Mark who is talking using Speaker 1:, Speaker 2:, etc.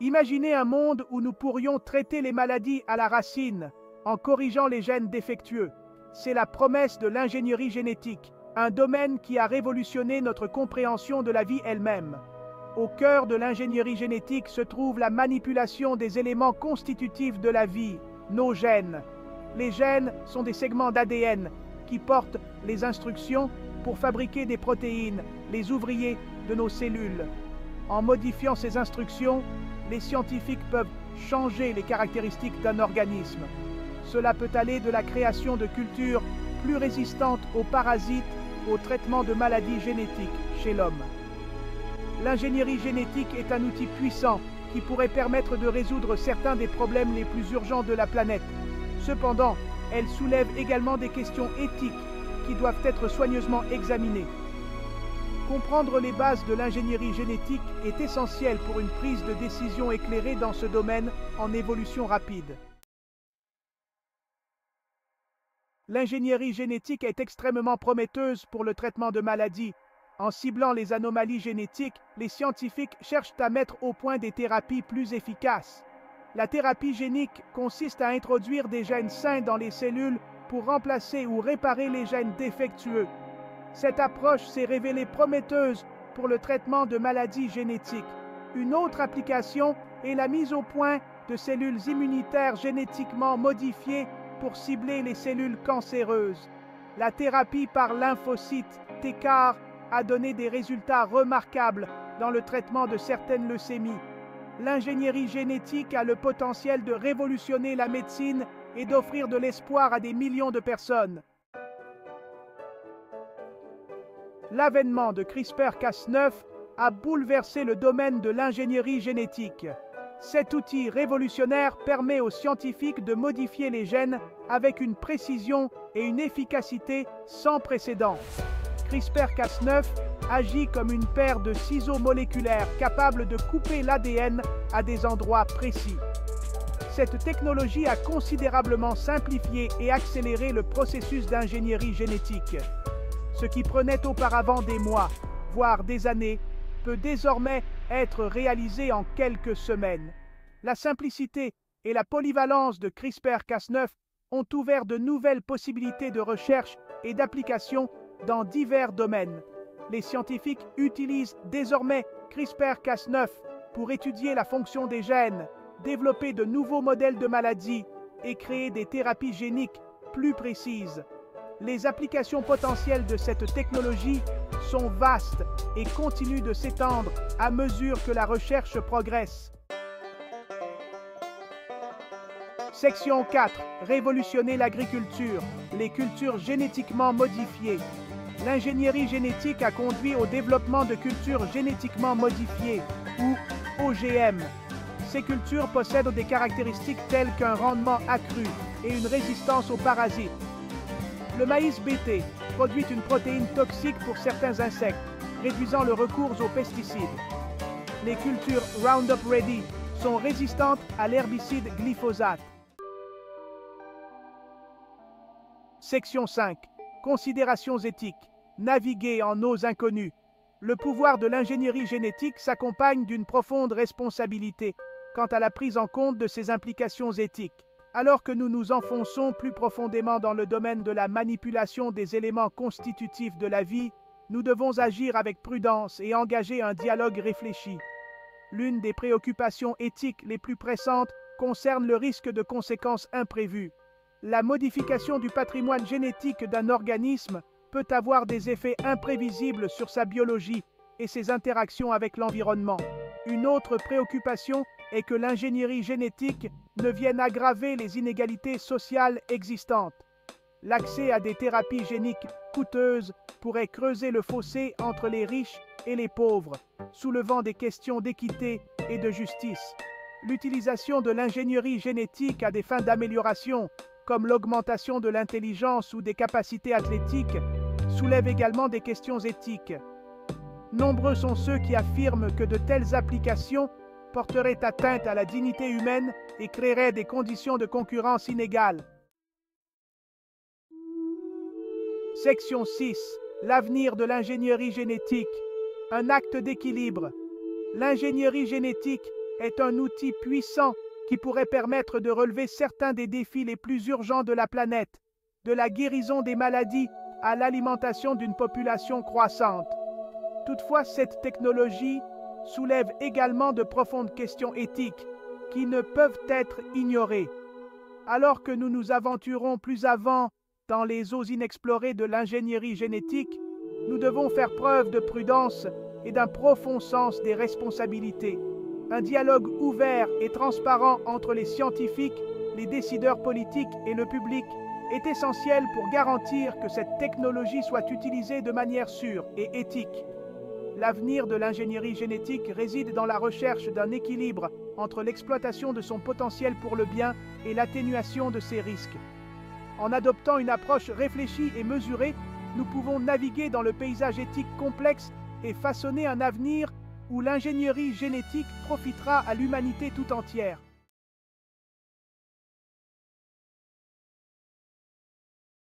Speaker 1: Imaginez un monde où nous pourrions traiter les maladies à la racine, en corrigeant les gènes défectueux. C'est la promesse de l'ingénierie génétique, un domaine qui a révolutionné notre compréhension de la vie elle-même. Au cœur de l'ingénierie génétique se trouve la manipulation des éléments constitutifs de la vie, nos gènes. Les gènes sont des segments d'ADN qui portent les instructions pour fabriquer des protéines, les ouvriers de nos cellules. En modifiant ces instructions, les scientifiques peuvent changer les caractéristiques d'un organisme. Cela peut aller de la création de cultures plus résistantes aux parasites au traitement de maladies génétiques chez l'homme. L'ingénierie génétique est un outil puissant qui pourrait permettre de résoudre certains des problèmes les plus urgents de la planète. Cependant, elle soulève également des questions éthiques qui doivent être soigneusement examinées. Comprendre les bases de l'ingénierie génétique est essentiel pour une prise de décision éclairée dans ce domaine en évolution rapide. L'ingénierie génétique est extrêmement prometteuse pour le traitement de maladies. En ciblant les anomalies génétiques, les scientifiques cherchent à mettre au point des thérapies plus efficaces. La thérapie génique consiste à introduire des gènes sains dans les cellules pour remplacer ou réparer les gènes défectueux. Cette approche s'est révélée prometteuse pour le traitement de maladies génétiques. Une autre application est la mise au point de cellules immunitaires génétiquement modifiées pour cibler les cellules cancéreuses. La thérapie par lymphocytes TCAR a donné des résultats remarquables dans le traitement de certaines leucémies. L'ingénierie génétique a le potentiel de révolutionner la médecine et d'offrir de l'espoir à des millions de personnes. L'avènement de CRISPR-Cas9 a bouleversé le domaine de l'ingénierie génétique. Cet outil révolutionnaire permet aux scientifiques de modifier les gènes avec une précision et une efficacité sans précédent. CRISPR-Cas9 agit comme une paire de ciseaux moléculaires capables de couper l'ADN à des endroits précis. Cette technologie a considérablement simplifié et accéléré le processus d'ingénierie génétique. Ce qui prenait auparavant des mois, voire des années, peut désormais être réalisé en quelques semaines. La simplicité et la polyvalence de CRISPR-Cas9 ont ouvert de nouvelles possibilités de recherche et d'application dans divers domaines. Les scientifiques utilisent désormais CRISPR-Cas9 pour étudier la fonction des gènes, développer de nouveaux modèles de maladies et créer des thérapies géniques plus précises. Les applications potentielles de cette technologie sont vastes et continuent de s'étendre à mesure que la recherche progresse. Section 4. Révolutionner l'agriculture. Les cultures génétiquement modifiées. L'ingénierie génétique a conduit au développement de cultures génétiquement modifiées, ou OGM. Ces cultures possèdent des caractéristiques telles qu'un rendement accru et une résistance aux parasites. Le maïs BT produit une protéine toxique pour certains insectes, réduisant le recours aux pesticides. Les cultures Roundup Ready sont résistantes à l'herbicide glyphosate. Section 5. Considérations éthiques. Naviguer en eaux inconnues. Le pouvoir de l'ingénierie génétique s'accompagne d'une profonde responsabilité quant à la prise en compte de ses implications éthiques. Alors que nous nous enfonçons plus profondément dans le domaine de la manipulation des éléments constitutifs de la vie, nous devons agir avec prudence et engager un dialogue réfléchi. L'une des préoccupations éthiques les plus pressantes concerne le risque de conséquences imprévues. La modification du patrimoine génétique d'un organisme peut avoir des effets imprévisibles sur sa biologie et ses interactions avec l'environnement. Une autre préoccupation est que l'ingénierie génétique ne vienne aggraver les inégalités sociales existantes. L'accès à des thérapies géniques coûteuses pourrait creuser le fossé entre les riches et les pauvres, soulevant des questions d'équité et de justice. L'utilisation de l'ingénierie génétique à des fins d'amélioration, comme l'augmentation de l'intelligence ou des capacités athlétiques, soulève également des questions éthiques. Nombreux sont ceux qui affirment que de telles applications porteraient atteinte à la dignité humaine et créeraient des conditions de concurrence inégales. Section 6. L'avenir de l'ingénierie génétique. Un acte d'équilibre. L'ingénierie génétique est un outil puissant qui pourrait permettre de relever certains des défis les plus urgents de la planète, de la guérison des maladies à l'alimentation d'une population croissante. Toutefois, cette technologie soulève également de profondes questions éthiques qui ne peuvent être ignorées. Alors que nous nous aventurons plus avant dans les eaux inexplorées de l'ingénierie génétique, nous devons faire preuve de prudence et d'un profond sens des responsabilités. Un dialogue ouvert et transparent entre les scientifiques, les décideurs politiques et le public est essentiel pour garantir que cette technologie soit utilisée de manière sûre et éthique. L'avenir de l'ingénierie génétique réside dans la recherche d'un équilibre entre l'exploitation de son potentiel pour le bien et l'atténuation de ses risques. En adoptant une approche réfléchie et mesurée, nous pouvons naviguer dans le paysage éthique complexe et façonner un avenir où l'ingénierie génétique profitera à l'humanité tout entière.